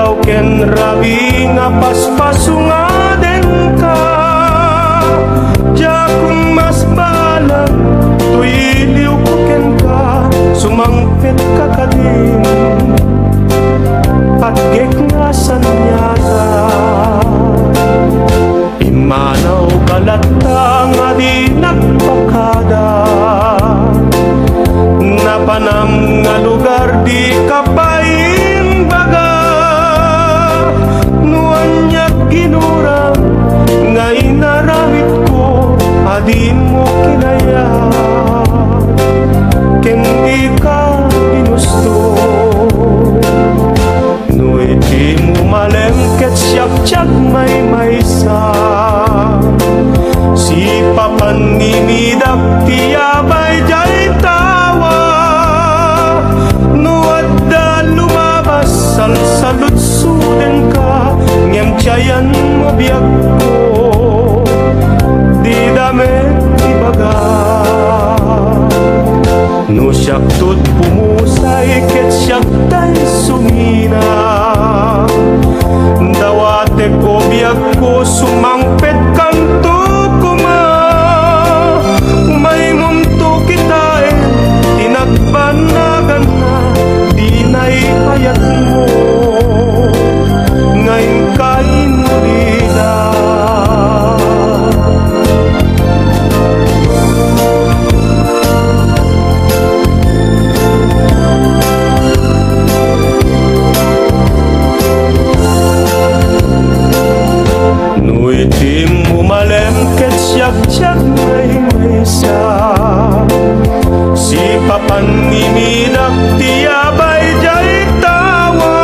Ikaw ken rabi nga paspasungaden ka. Diya kung mas balang tuiliw ko ken ka, sumangpit ka kadin at geknasan nyata. Imanaw kalata nga di nagpakada, napanam nga lugar di kapayimbaga. Nuan niya ginurang nga inaramit ko, adin mo kinaya ken di ka ginusto. Nuy di mo malengket siyak-siyak may maysa, si papanimidak tiyabay jay tawa. Nuad da lumabas salsalutsuden ka, ngem tiyayan mo biyak ko, di damit ibaga. No siyak tut pumusay ket siyak tay sumina, dawate ko biyak ko sumangpet kanto kuma. May mumto kita tinagbanagan na, di na'y payat mo ngayon kain nila. Nuitim umalengket siyak-siyak may maysa, si papanimidak tiyabay jay tawa.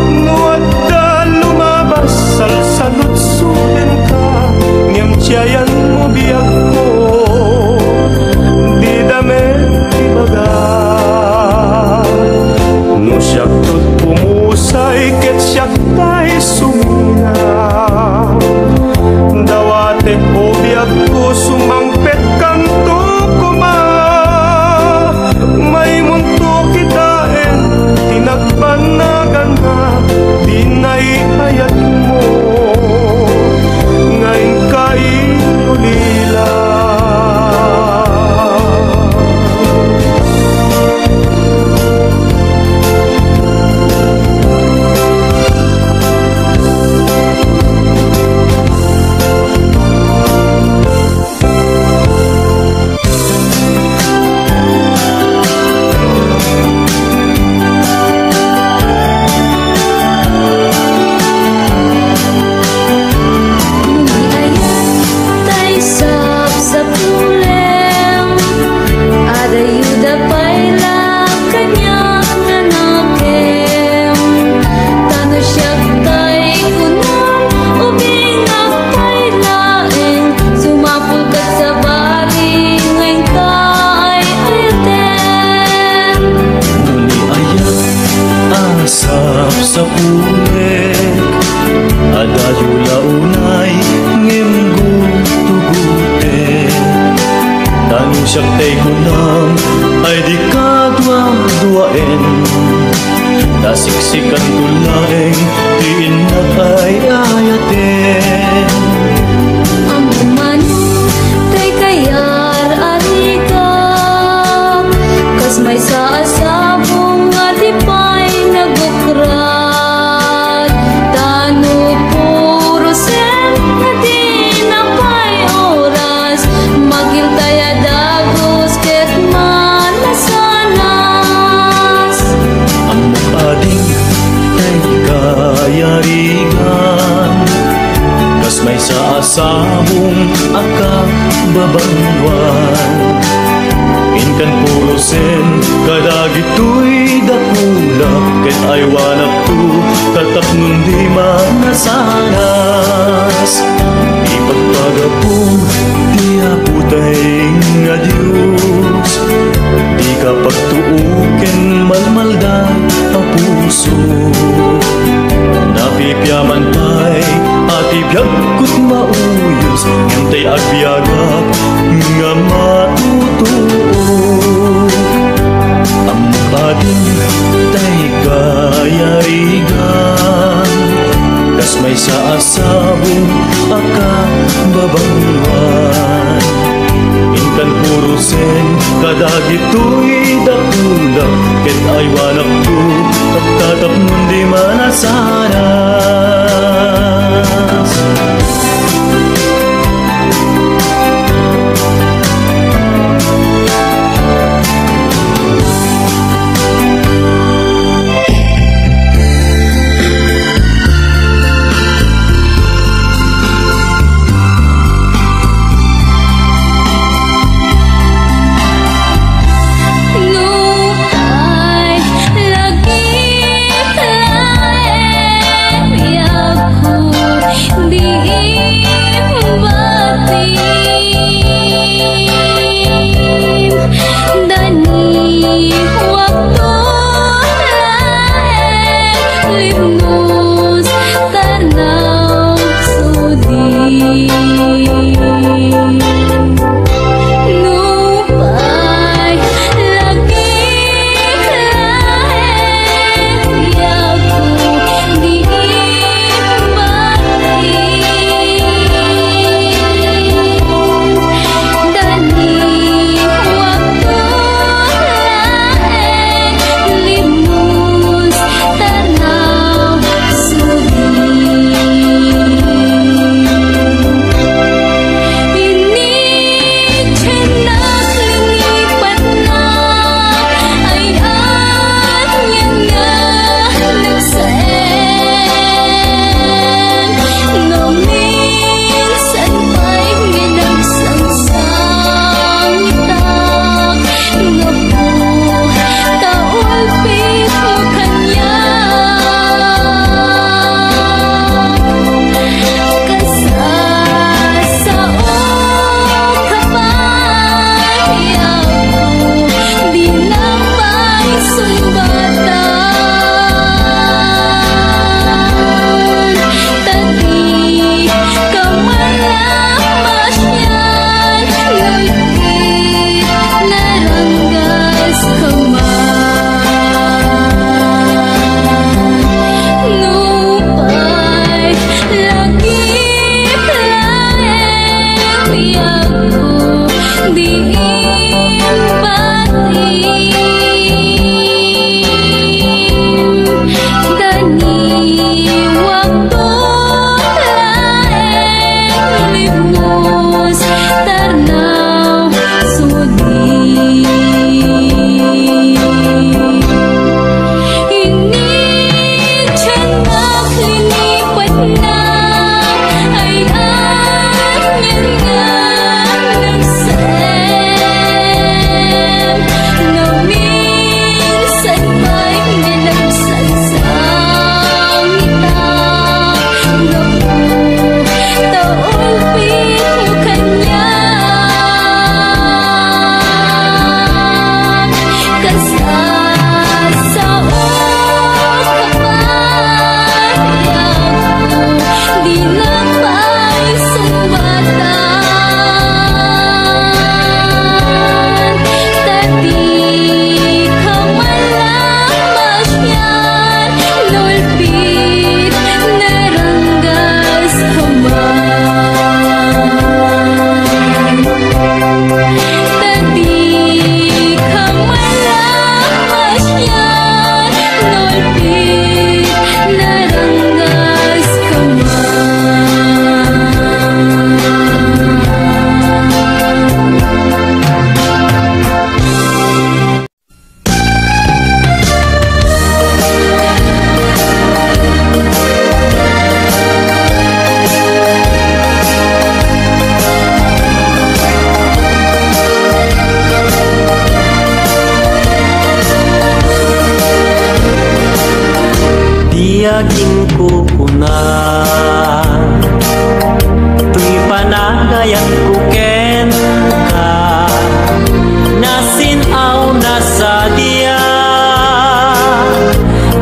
Nuad da lumabas salsalutsuden ka, ngem tiyayan mo biyak ko, di damit ibaga. No siyak tut pumusay ket siyak tay sumina, dawate ko biyak ko sumangpet kanto kuma. May munto kita tinagbanagan na, di na'y hayat mo ngayon kain ulila. Sa punek adayo launay ngem gutugute, tanu siyak tay kunam ay di kadwa-duaen, nasiksikan tulaeng tiin na kay ayaten. Ang umano tay kayar arika, kas may saasabong nga di pa'y nagukra. Kas may saasabong akababangwan, inkan purusen kadagito'y dakula, ket aywanak tu tatak nundi manasanas. Ipagpagapong di aputay nga Diyos, di kapagtuuken malmaldan ang puso. Napipyaman tay atibiyag kut mauyos, ngantay agbyagap nga matutuog. Ang kadin tay kayarigan, kas may sa asabong akababangwan. Inkan purusen kadagito'y dakula, ket ay wanak ko at tatap nun di manasanas. Tiyagin ko kuna tuy panagayat ko ken ka nasinaw na sa diya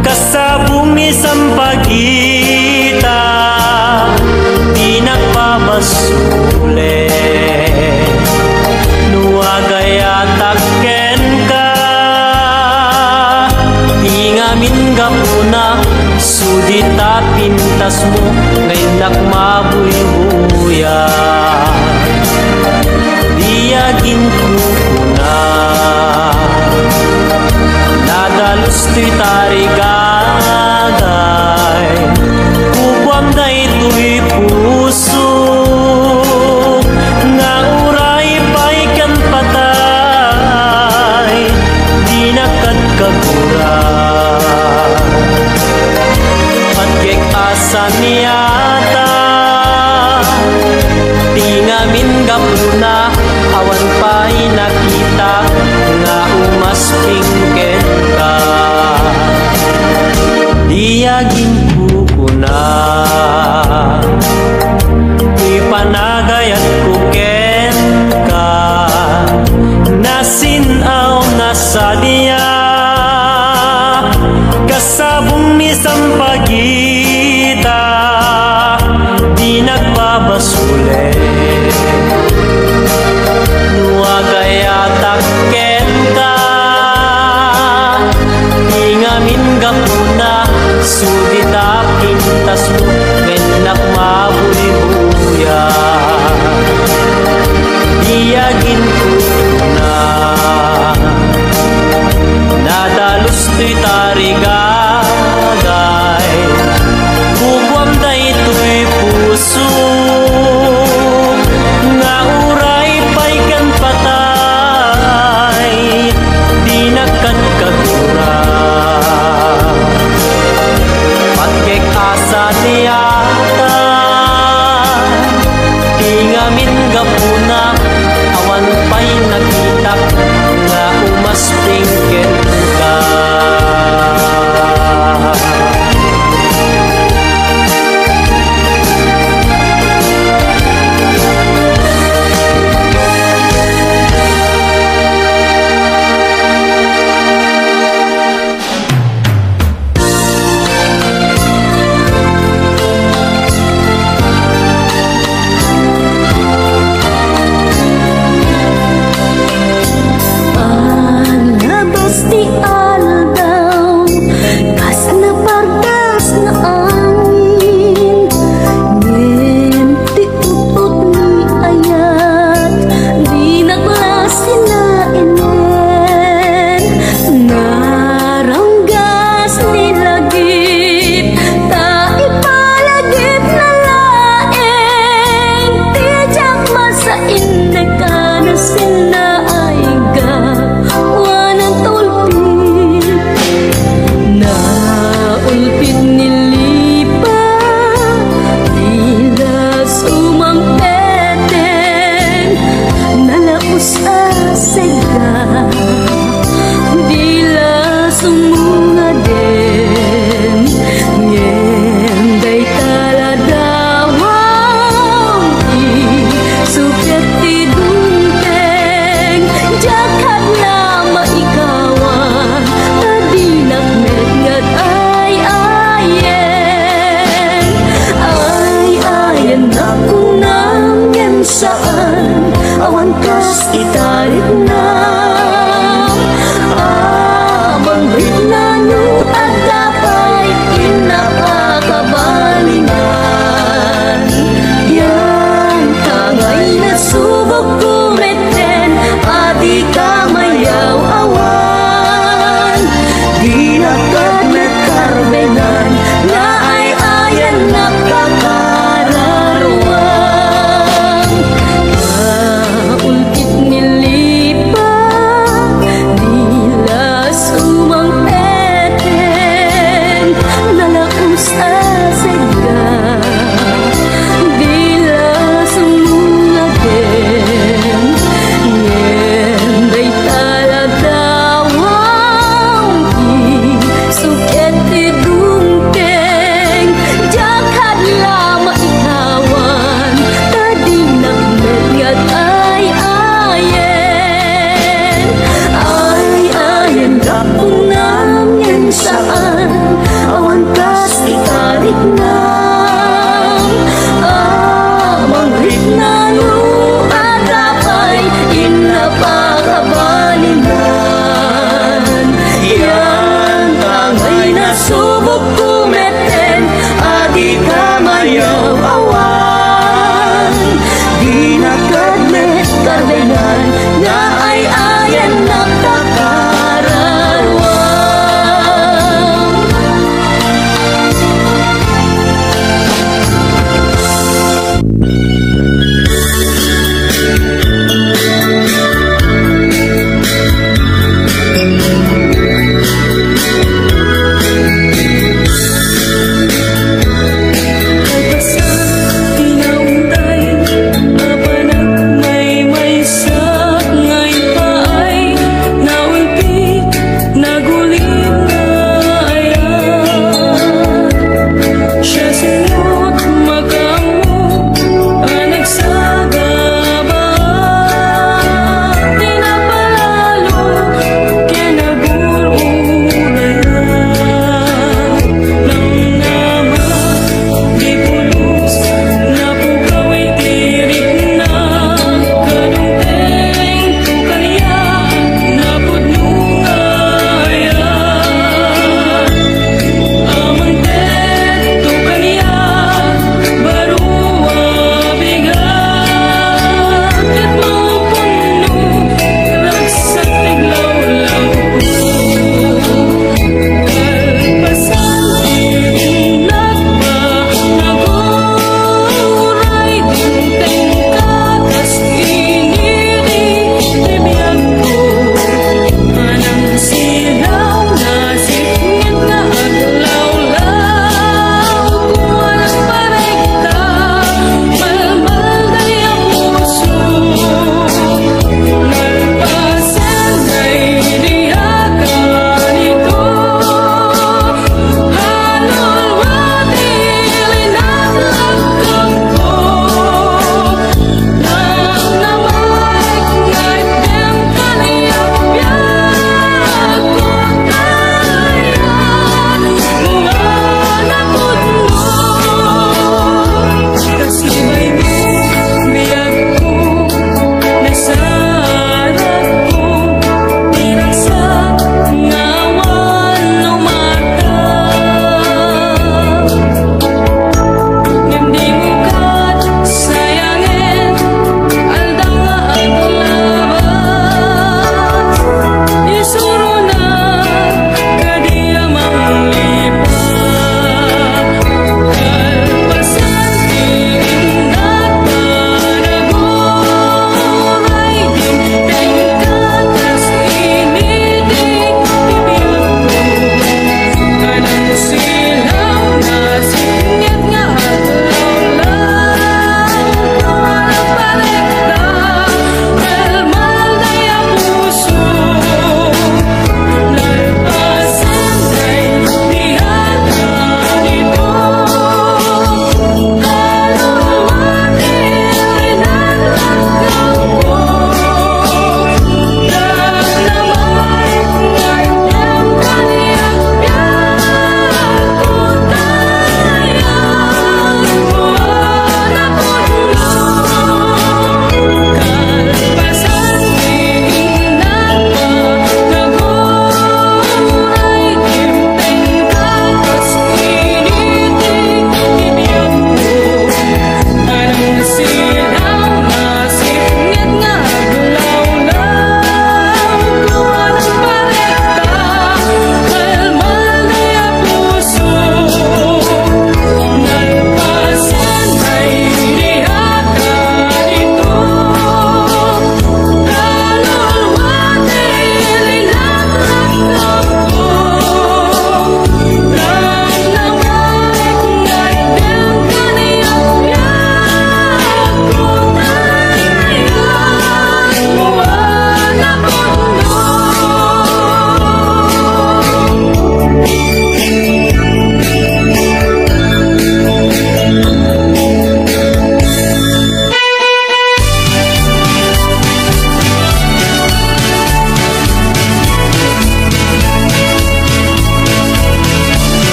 kasabong isang pagita di nagpabasule nuagayatak ken ka di ngamin gapuna sudi Sudita pintas mo ngayon nakmabuy-buya. Diyagin ko na nadalos to'y tarigagay, kupwam na ito'y puso nga uray pa'y kan patay, di nakadkagura. Patkek asa niyata tingamin gapuna, awan pa'y nakita nga umaspingket ka. Diyagin ko na kuy panagayat ko ken ka, nasinaw na sa diya kasabong mi sampagita, di nagbabasule. Nuagayatak ken ka, ingamin gapuna, sudita pintas mo menak mabuy-buya. Diyagin ko na nadalos to'y tarigagay, kupwam na ito'y puso nga uray pa'y kan patay, di nakadkagura. Patkek asa niya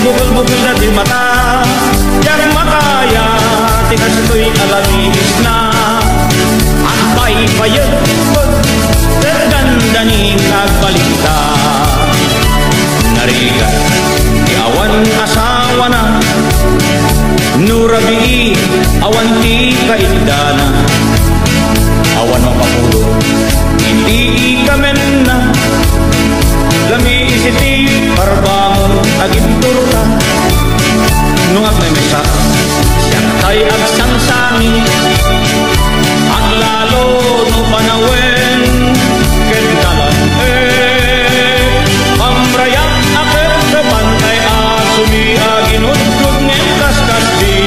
bukol-bukol na di mata. Yak makaya, tikas ko'y alamis na. Ang paypayag, terdandaning agbalita. Narigat, di awan asawa na. Nurabi, awan ti kaindana. Awan mapapulo, hindi ikamen na. Lami isiti, parbangon, aginturta. Nung at may mesa, siyang tay agsang sami. Ang lalo no panawen, kendalan pamrayak akit sa bantay asumi aginudgud ngem kaskasdi.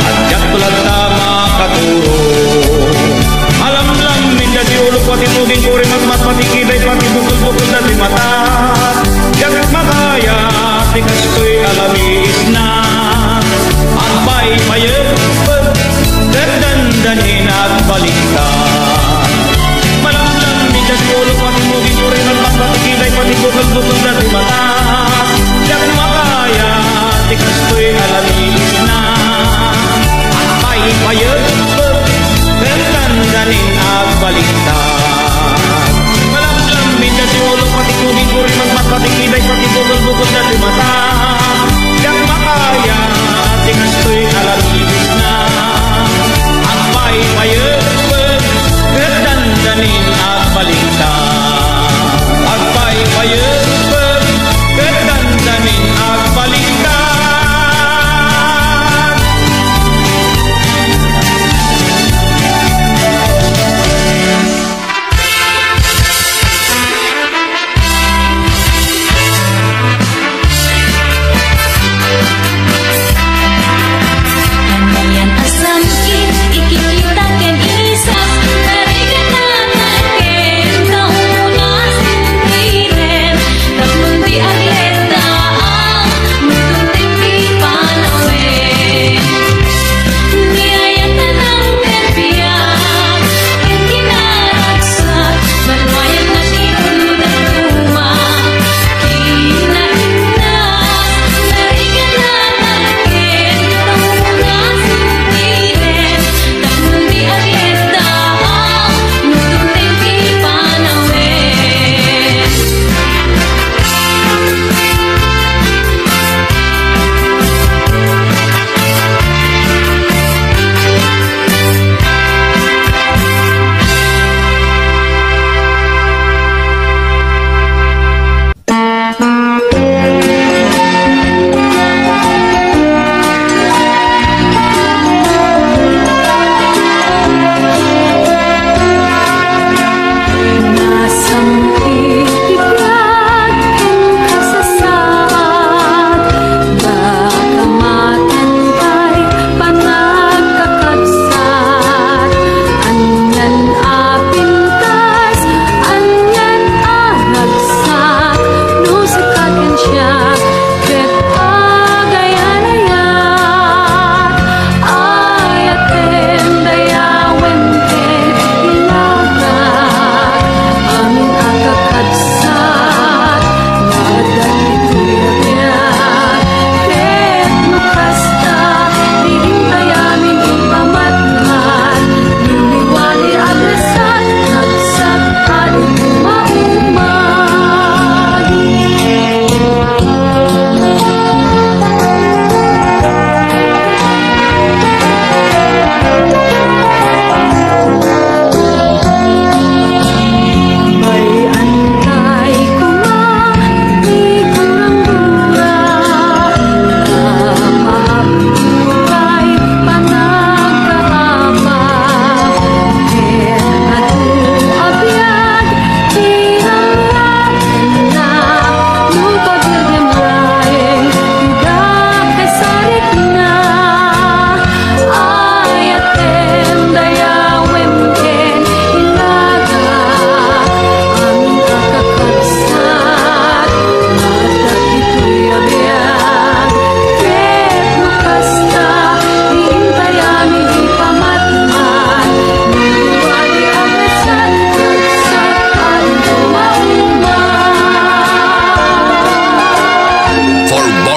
Adyak tulad tama katuro. Alam lang minda di ulo pati tuging kuri magmat pati kiday pati bukol-bukol na di mata. Yak makaya tikas ko'y alamis na. Ang paypayag terdandanin at baliktad. Malamlang minda di ulo pati tuging kuri magmat pati kiday pati bukol-bukol na di mata. Yak makaya tikas ko'y alamis na. Ang paypayag terdandanin at baliktad. Malamlang minda di ulo pati tuging kuri magmat pati kiday pati bukol-bukol na di mata. Yak makaya tikas ko'y alamis na. Ang paypayag terdandanin at baliktad. Ang paypayag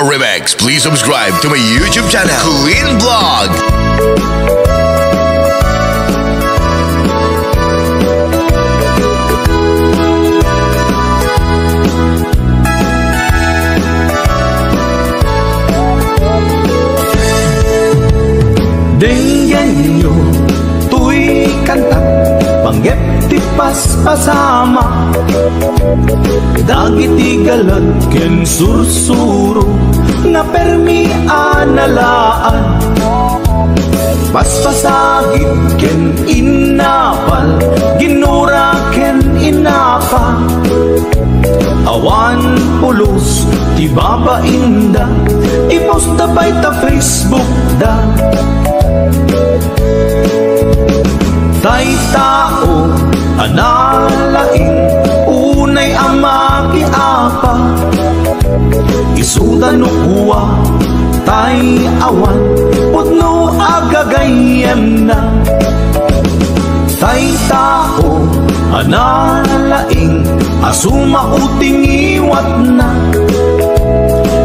more remix, please subscribe to my YouTube channel, Queen Vlog. Dinggan nyo, tuy kantat, panggep ti paspasama. Dagiti galat ken sursuro, na permi analaan. Paspasagit ken inapal, ginura ken inapa. Awan pulos, ti babainda, ipost na bay ta Facebook da. Tay tao, analain, unay ama kiapa. Isuda no kuwa, tay awan, putno agagayem na. Tay tao, analain, asuma uting iwat na.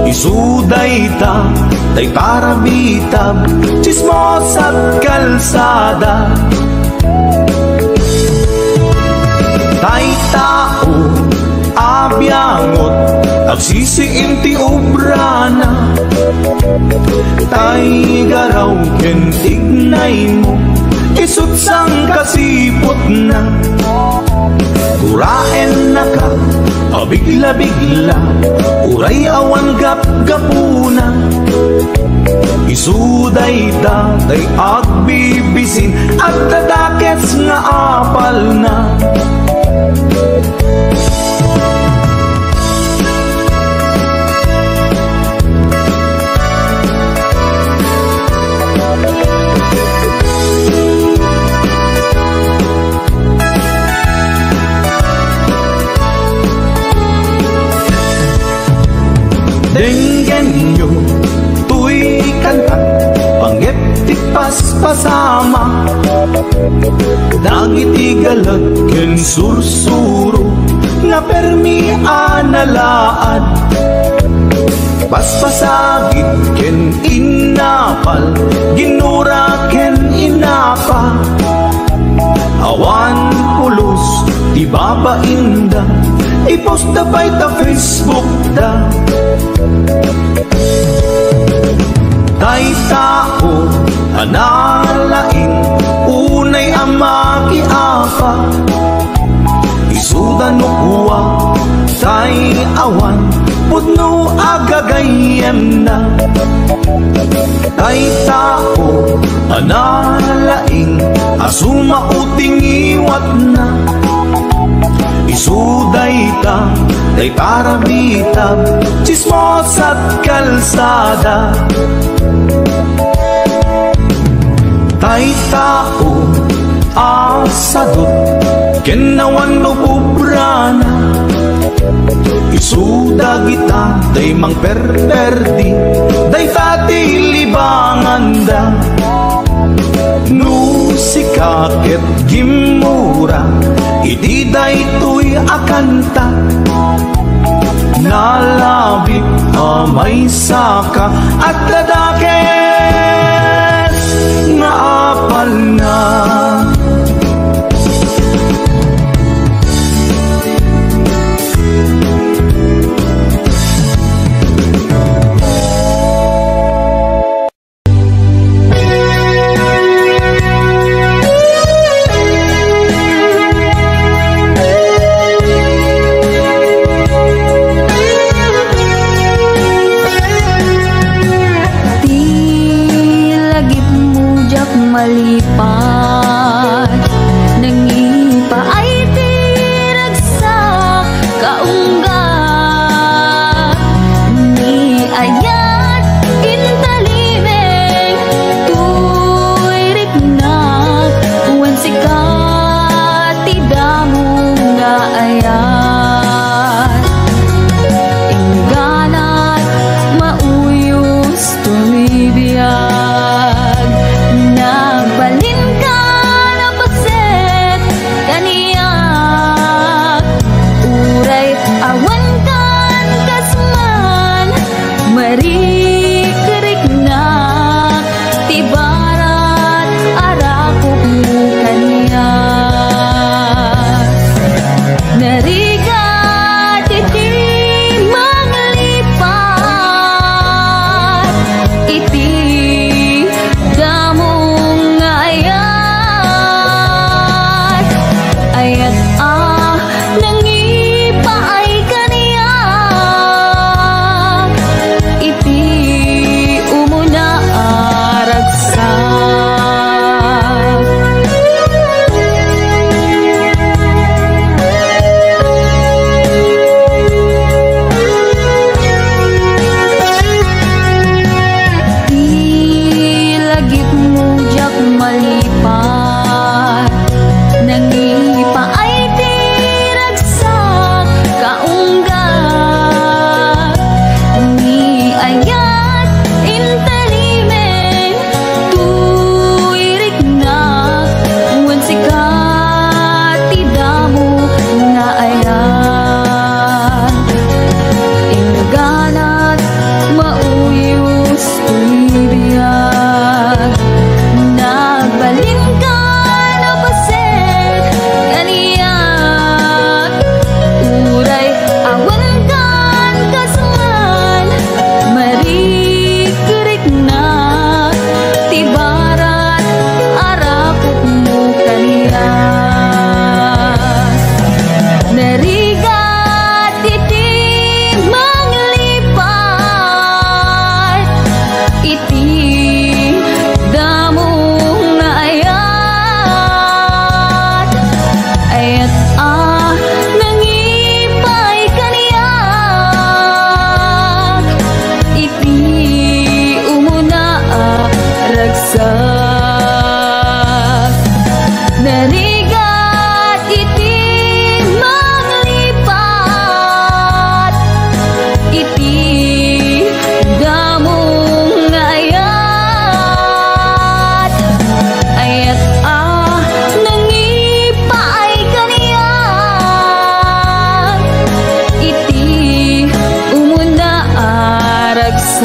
Isuday ta, tay parabitab, chismos at kalsada. Tay tao, abyangot, agsisiin ti obrana. Tay garaw ken tignay mo, isut sang kasipot na. Turaen na ka, abigla-bigla, uray awan gap-gapuna. Isuday datay agbibisin, at dadakets nga apal na. Dinggan nyo, tuy kantat, panggep ti paspasama. Dagiti galat ken sursuro, na permi analaan. Paspasagit ken inapal, ginura ken inapa. Awan pulos, ti babainda, ipost na bay ta Facebook da. Tay tao, analain, unay ama kiapa. Isuda no kuwa, tay awan, putno agagayem na. Tay tao, analain, asuma uting iwat na. Isuday ta, tay parabitab, chismos at kalsada. Tay tao, asadot, kenawan no bubrana. Isuda kita, day mang perperdi, day tati libanganda. No sikaket gimura, iti day tuy akanta. Nalabit amay saka, at ladakes nga apal na. Malipay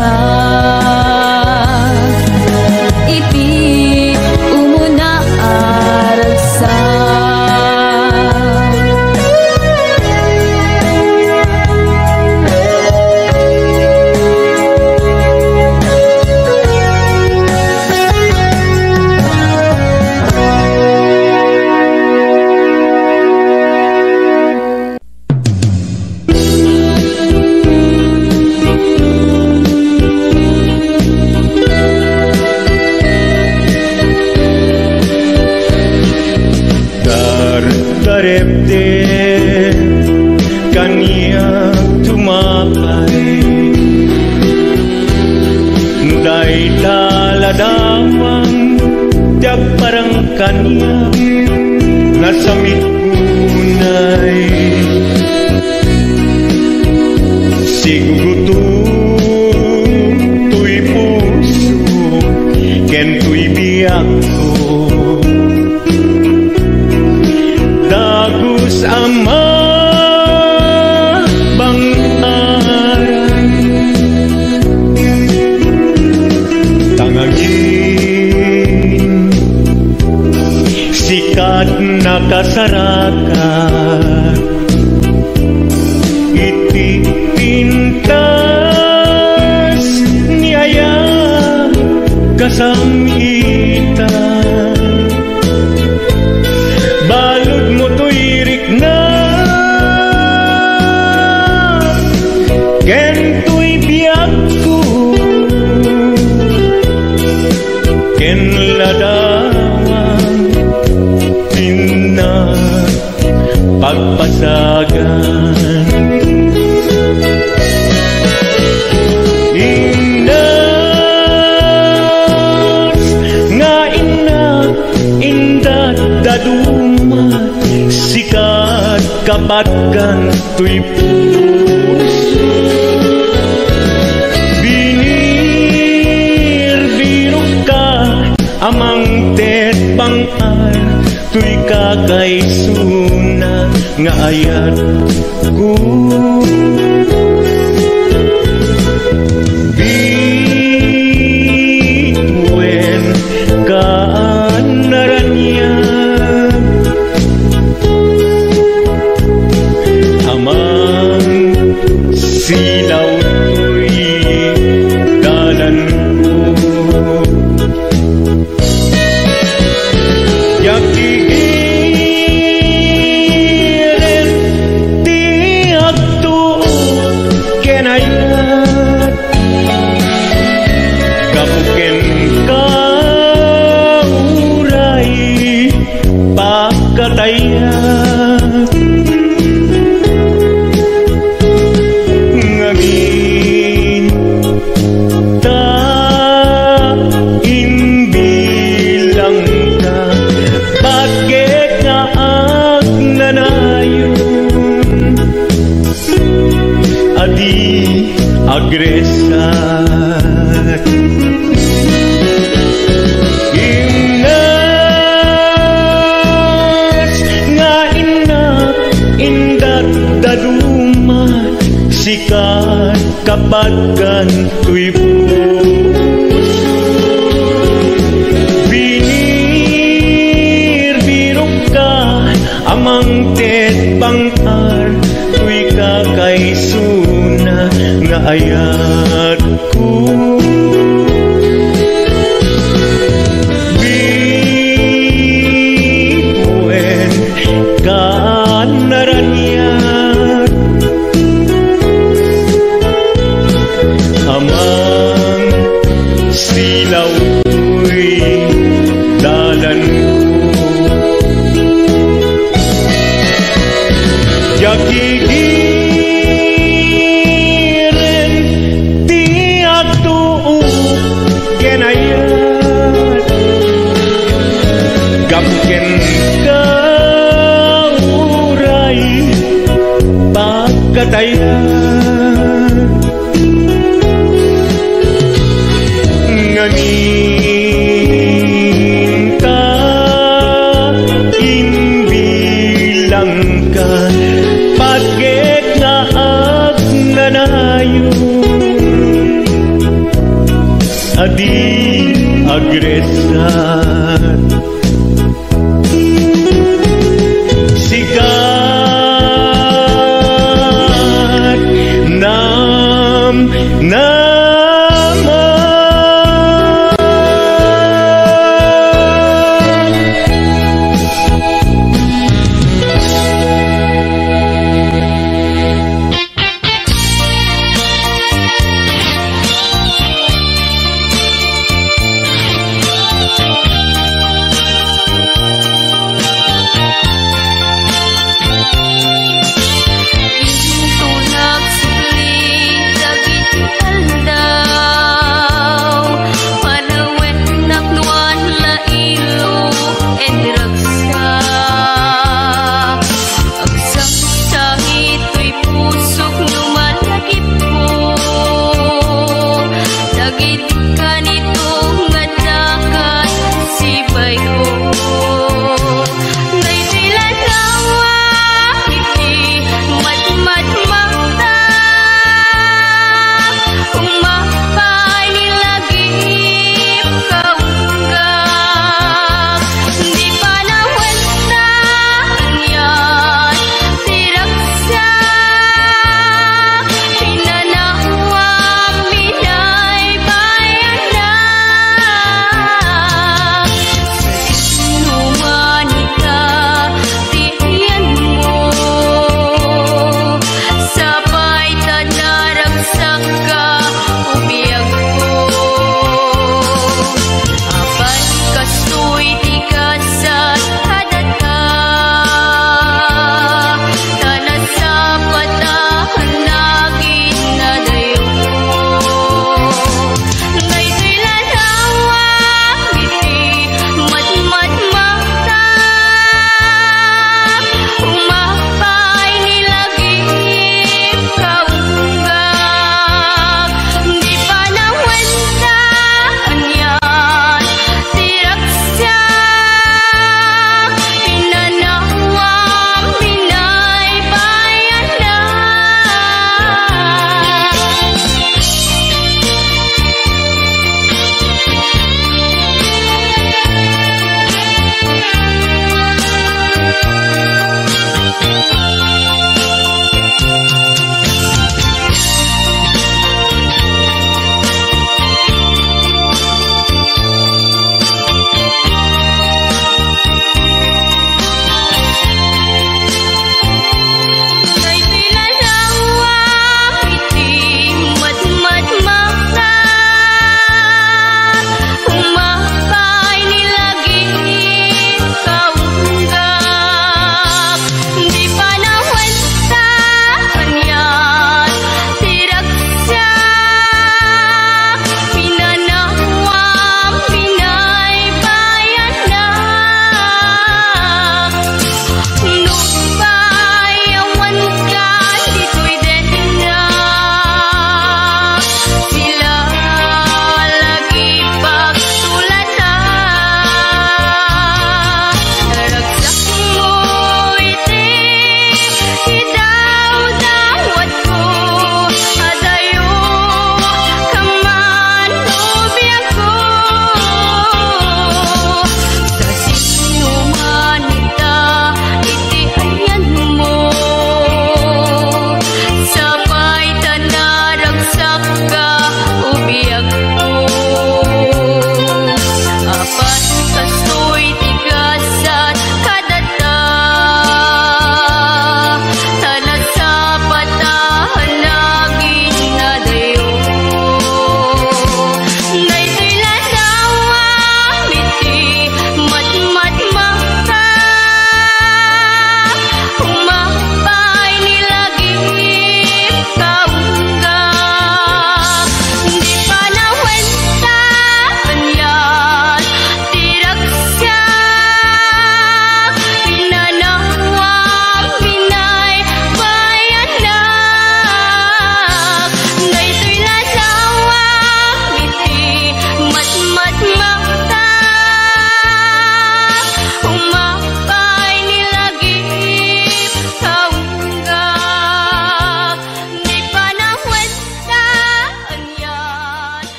ka iti umuna aragsa. Darepte kanya tumakay, day daladawang tiag parang kanya nasamit unay. Sigurutong tuy puso ken tuy biyak ko, dagus ama bang aran tangagin sikat nakasarakan iti pintas niaya kasamitan. Balod mo to'y rikna ken to'y biyak ko, ken ladawang tina pagpasagan. Indas nga ina indat daduma sikat kapatkan tuy puso. Binir-biro ka amang tet bangal tuy kakaisuna nga ayat ko. Bituen kaanaranya silaw to'y dalan ko. Yakigiren di agto kenayat kapuken ka uray pakatayat. Agresat Ingas nga inak indat dadumat sikat kapatkan tuy puso. Binir-biro ka amang tet bangar tuy kakaisuna nga ayat ko. Bituen kaanaranyat amang silaw to'y dalan ko. Yakigiren ti agto kenayat gapuken ka uray pagkatayat. Nganin ka imbilang ka pagket nga agnanayon di agresar. Sikat nam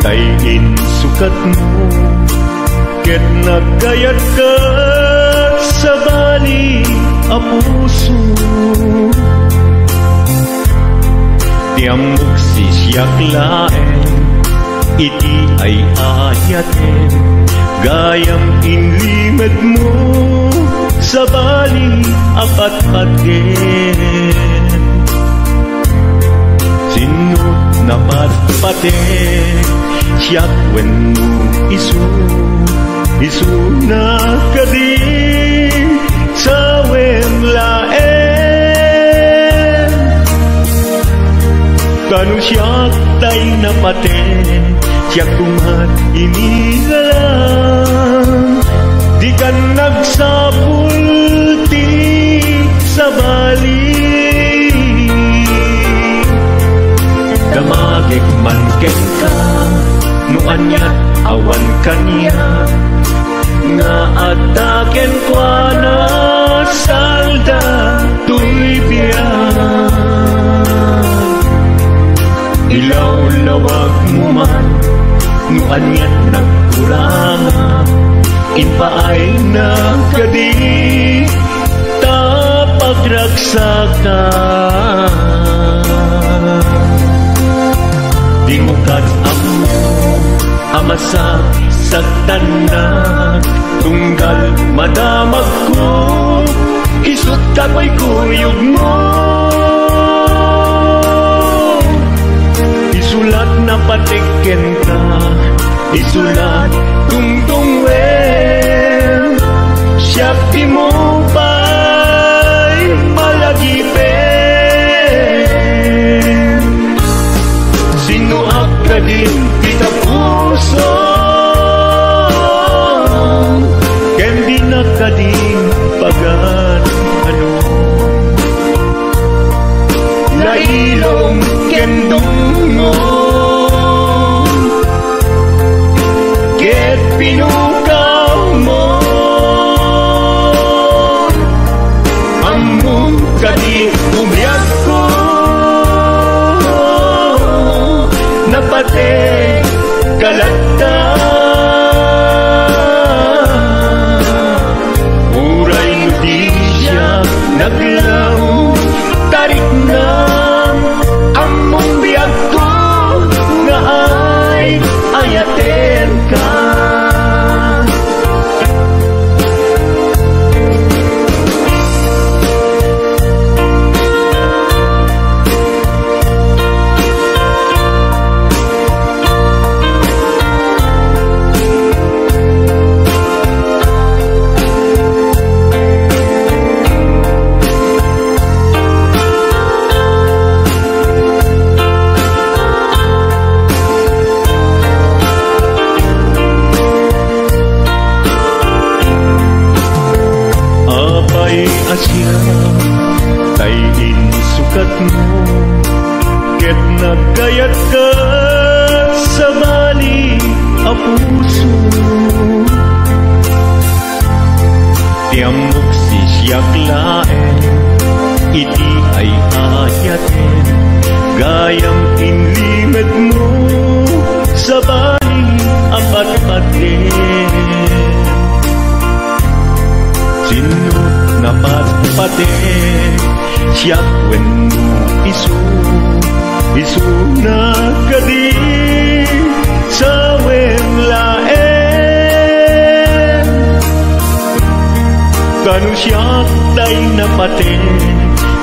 Tayin sukat mo ket nagkayat ka sa bali a puso. Tiamok sisyak laeng iti ay ayaten, gayam inlimed mo sa bali apat-paten. Sinut na patpaten siyak wenno isu na kading sa wemlaen. Kanu siyak tay na paten siyak kumat inigalang, di kan nagsapulti sa bali. Damagik man ken ka no anyat awan kaniya, nga ataken kwa na salda tuy biyan. Ilaw-lawag mo man no anyat nagkurangan, inpaay na kadi tapagraksakan. Di mo kat-am amasak sagdanan, tunggal madamag ko isut kakoy kuyog mo. Isulat na patiken ka, isulat tungtungwen, siyak di mo pa'y malagipin. Sinuak ka din kita puso, ken di na ka din pagan ano. Lailong ken dungo, ket pinukaw mo, among ka di umiyag ko, napate kalagta. Uray no di siya naglaw, tarik na among biyag ko, nga ay ayaten ka. Asya tayin sukat mo ket nagkayat ka sa bali a puso. Tiamok sisyak laeng iti ay ayaten, gayam inlimed mo sa bali apat-paten. Sinut na patpaten siyak wenno isu na kadi sa wemlaen. Kanu siyak tay na paten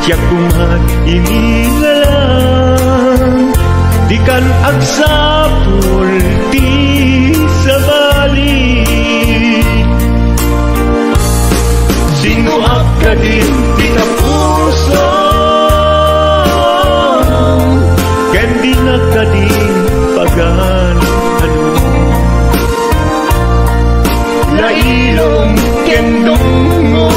siyak kumat inigalang, di kan agsapul ti sa bali. Sinuak ka din kita puso, ken di na ka din pagan ano. Lailong ken dungo,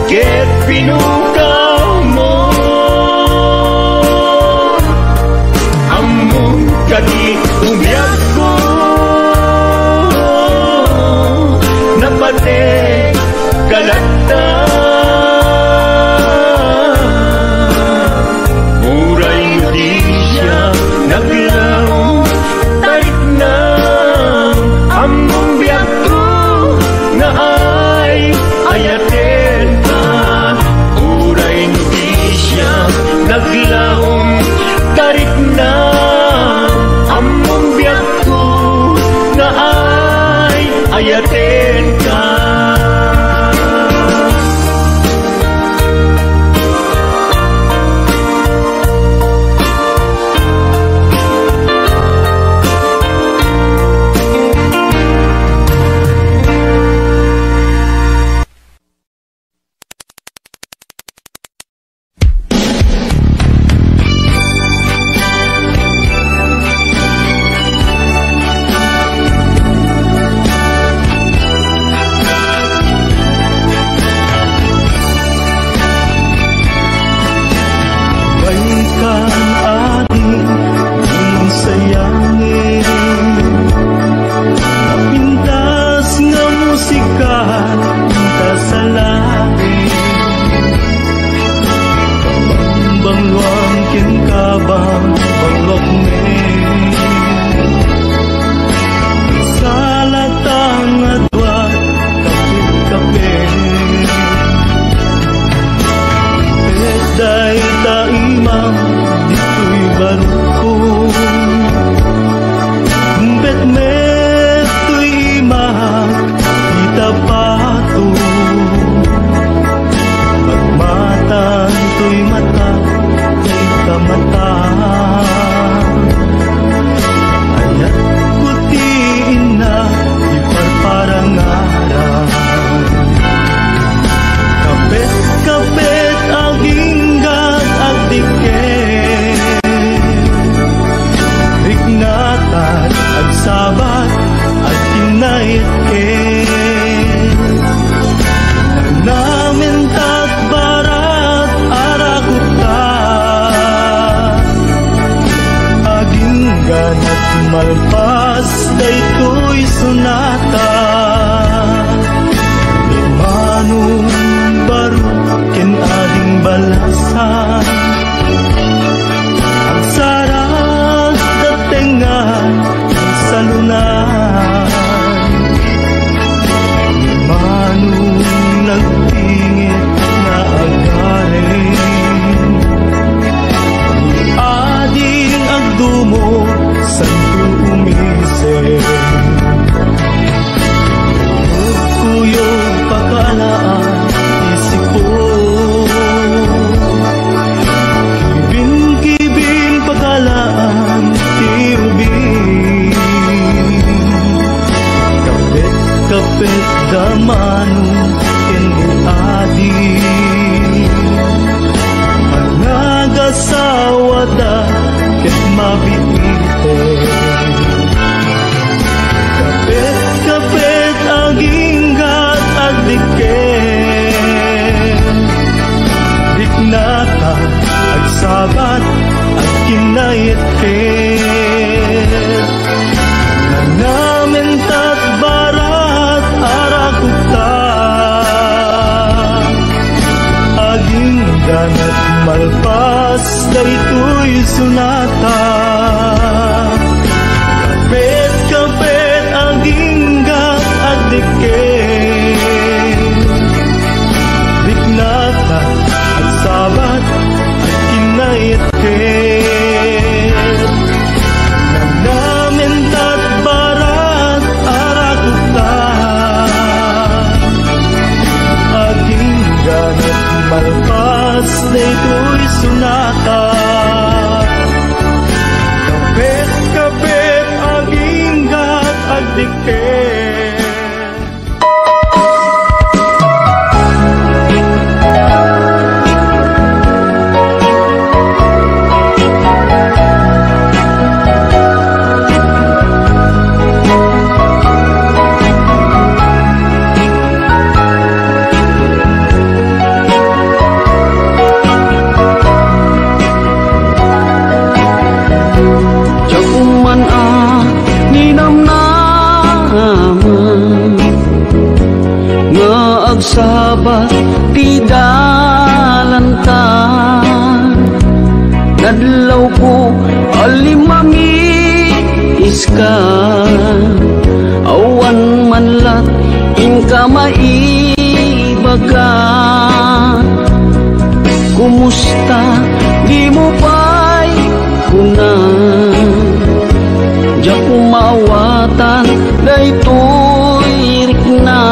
ket pinukaw mo, among ka di umiyag ko, napate kalagta. Muray di siya daytoy sunata. Kapit-kapit aginggat agdikit. Sabat ti dalanta nadlaw ko alimami iska awan manlat inka maibaga kumusta di mo pa'y kuna di ako mawatan daytoy rikna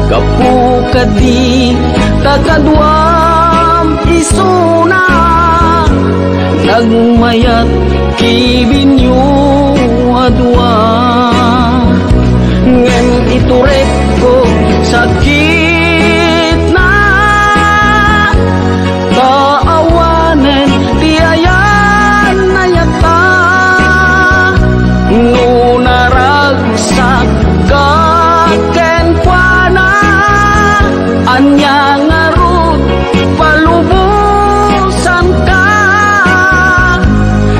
kapu kadi takadwam isuna nagmayat kibinyo adwa ngem iturek ko sakit na kaawanen tiayan na yata nunaragsak kaken anya ngarut palubusan ka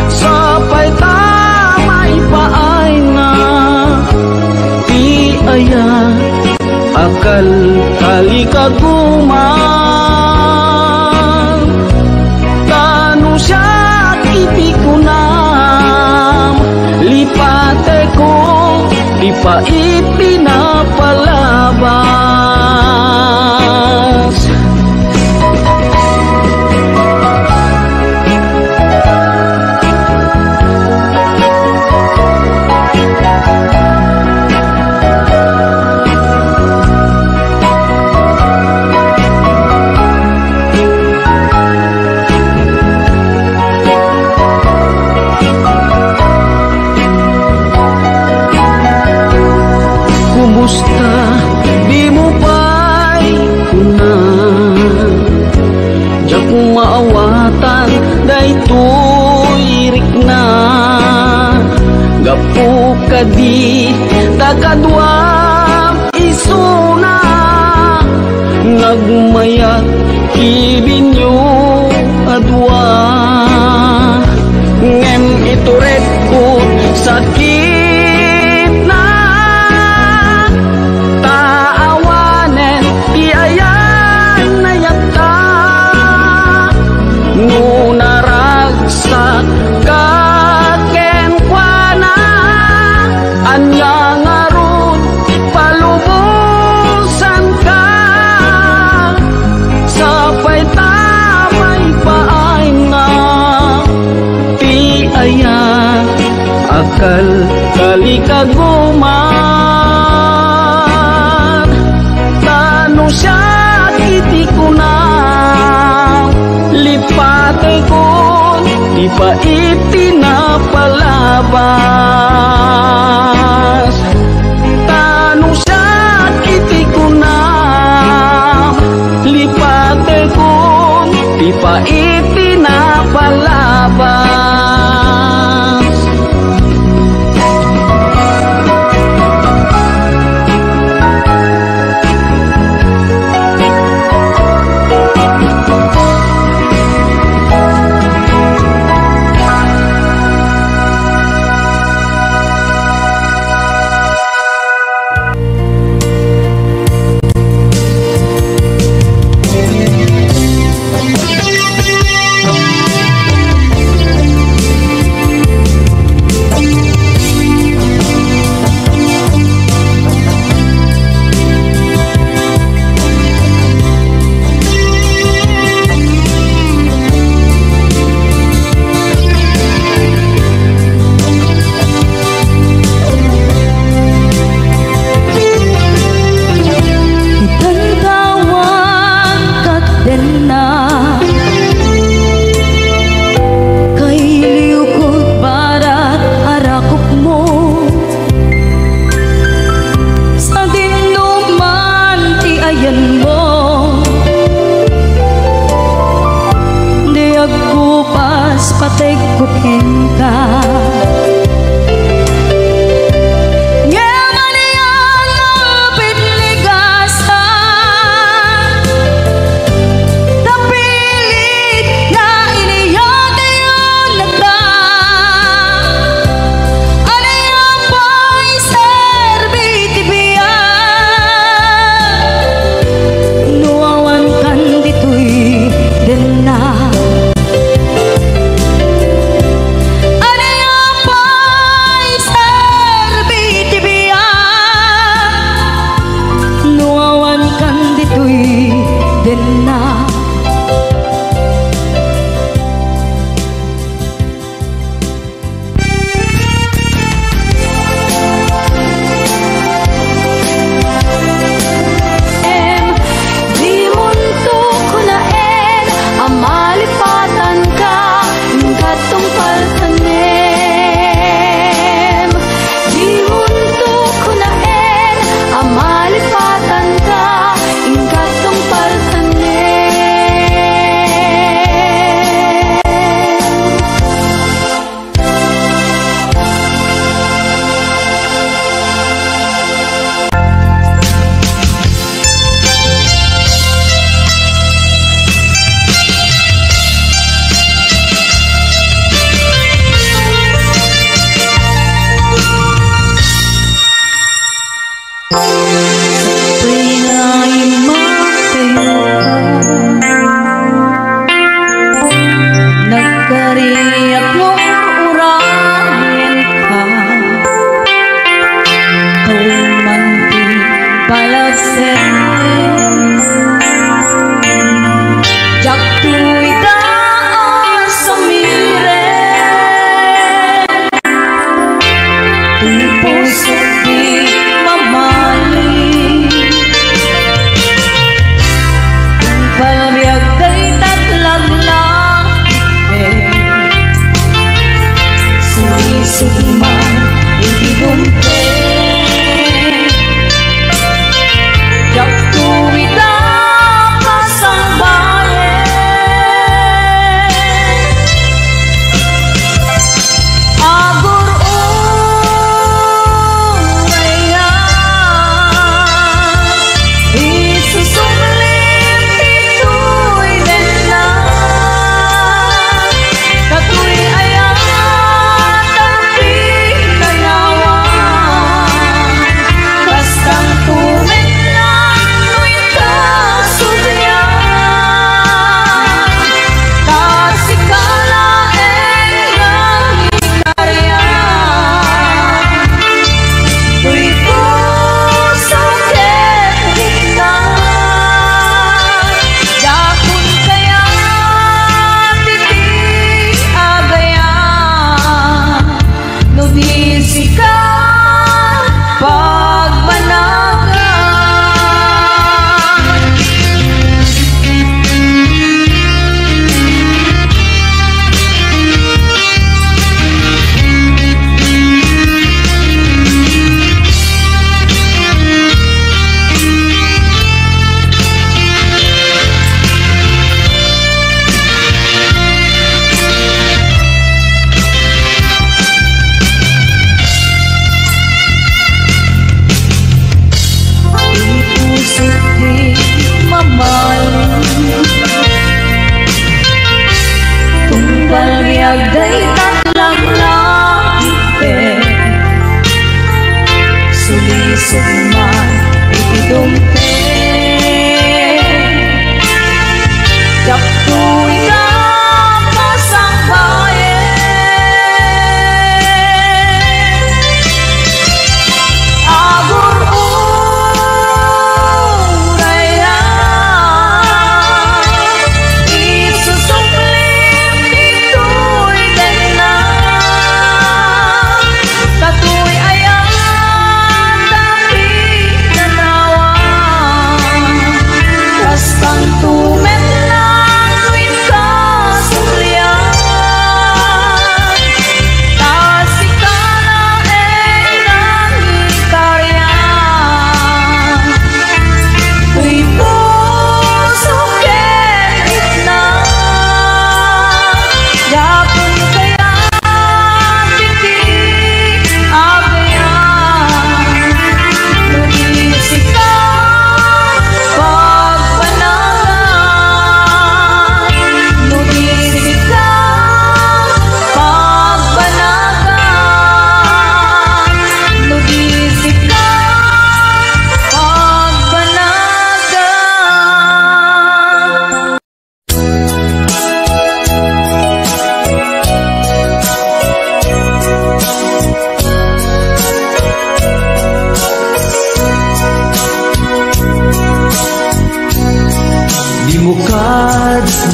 sapay tamay paay na ti aya akal kalikaguman tanu siya ipikunam lipate ko di pa ipinapalabas. Kumusta di mo pa'y kuna diya kong maawatan daytoy rikna gapu kadi takadwam isuna nagmayat ibinyo adwa ngem ituret ko sakit nunaragsak kaken kuana anya ngarut palubusan ka sapay tamay paay na ti aya akal kalikaguman tanu siya itikunam lipate ko di pa ipinapalabas tanu sakiti ko na lipate ko di pa ipinapalabas.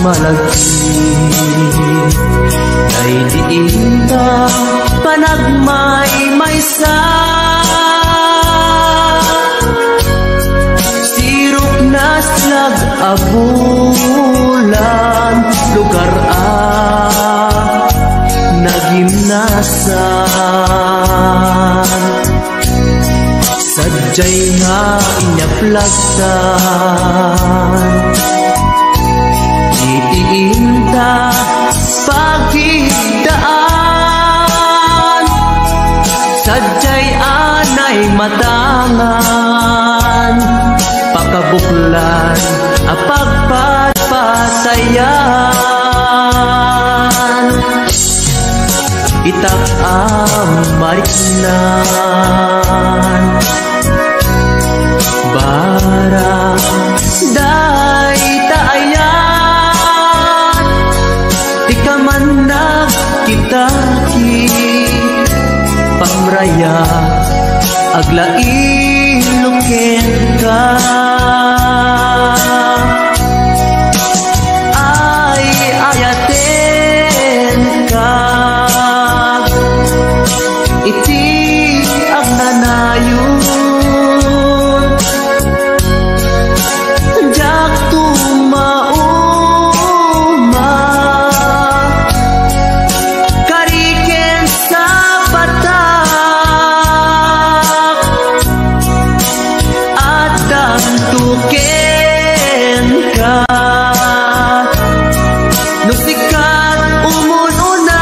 malagi ay diin ka panagmay-maysa sirok na slag abulan lugar nagimnasan sadyay nga inyaplagsan itiin ta pagigdaan sadyay anay matangan pakabuklan apagpatpatayan itak mariknan bara day taayan di ka man nagkitaki pamraya agla'ilukin ka ay ayaten ka iti ang nanayon jak tumauma kariken sa patak at dantuken ka nusikat umununa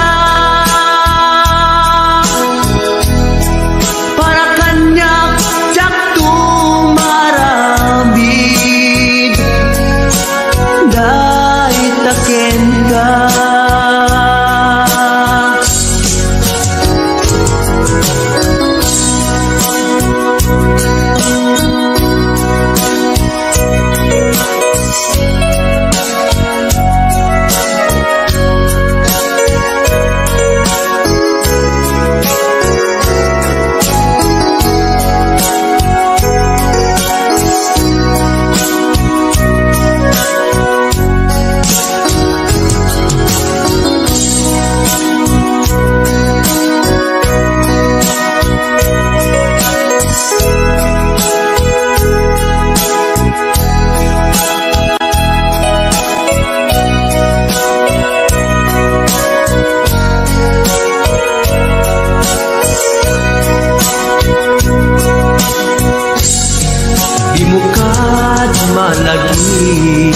malagi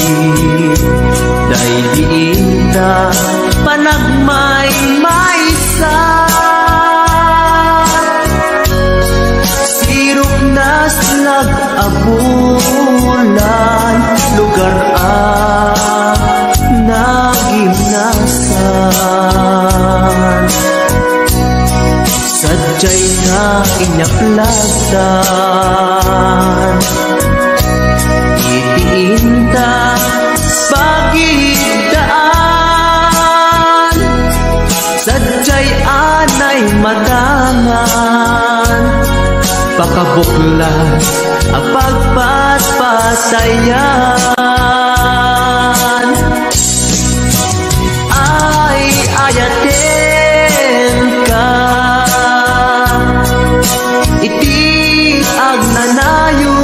dahil diin na panagmay-maysa sirok na slag abulan lugar nagimnasan sadyay na inyaplagdan itinta pagigdaan sadyay anay matangan pakabuklan ang pagpatpasayan ay ayaten ka iti ang nanayon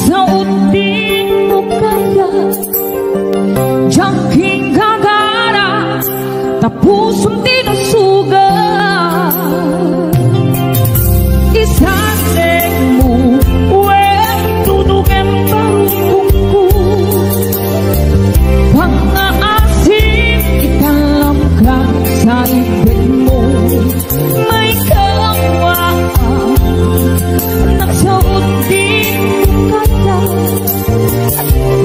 Nagsaudin mo kaya jangking gagara tapos hindi nasuga isasing mo wen tudugan parungkungku pang-aasim italam ka sa ibig mo may kawaan nagsaudin mo kaya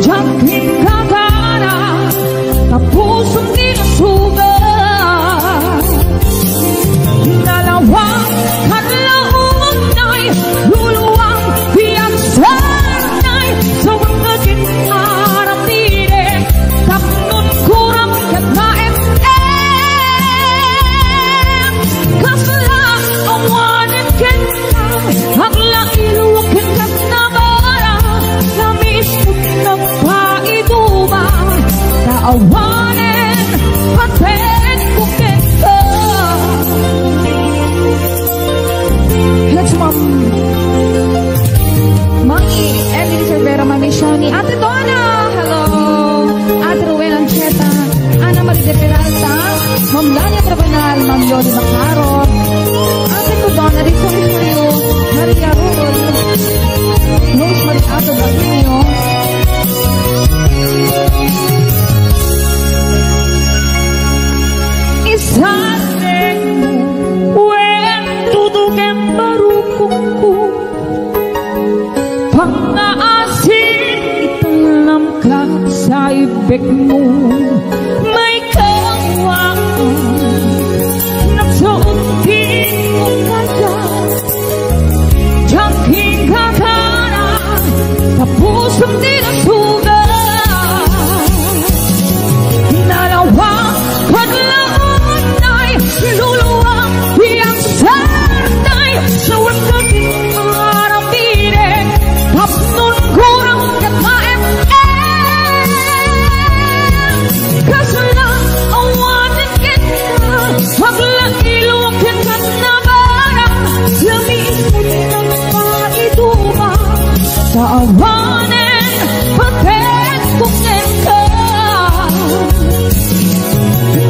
jangking gagara tapos hindi nasuga dalawang kadlaon ay luluwang biyang sanay sa mga ginarap nire tapnon kurang kataim kasla awanin kita hagla iluwakin kat na bara lamis ng paiduma kaawanin paten kukin ka. Let's mom Mami Emily Cervera, Mami Shani, Ate Donna, hello, Ate Rowena Ancheta, Ana Maria de Peralta, Ma'am Lania Trabanal, Ma'am Yoli Macarot, Ate Donna, Rico Misterio, Maria Rudol, Rose Mariato Baguio, isasing mo wen tudugan parungkungku pang-aasim italam ka sa ibig mo may kawaan nagsaudin mo kaya jangking gagara tapos hindi nasuga dalawang kadlaon ay luluwang biyang sanay sa wagang ginarap nire tapnon kurang kataim kasla awanin kita hagla iluwakin kat na bara lamis ng paiduma sa awanin paten kukin ka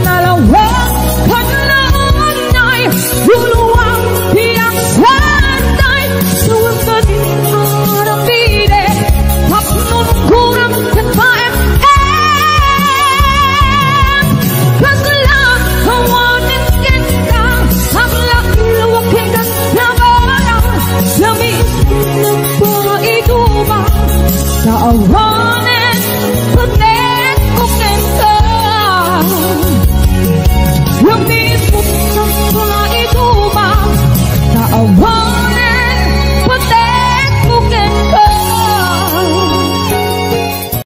dalawang kadlaon ay luluwang biyang sanay sa wagang ginarap nire tapnon kurang kataim kasla awanin kita hagla iluwakin kat na bara lamis ng paiduma sa awanin paten kukin ka lamis ng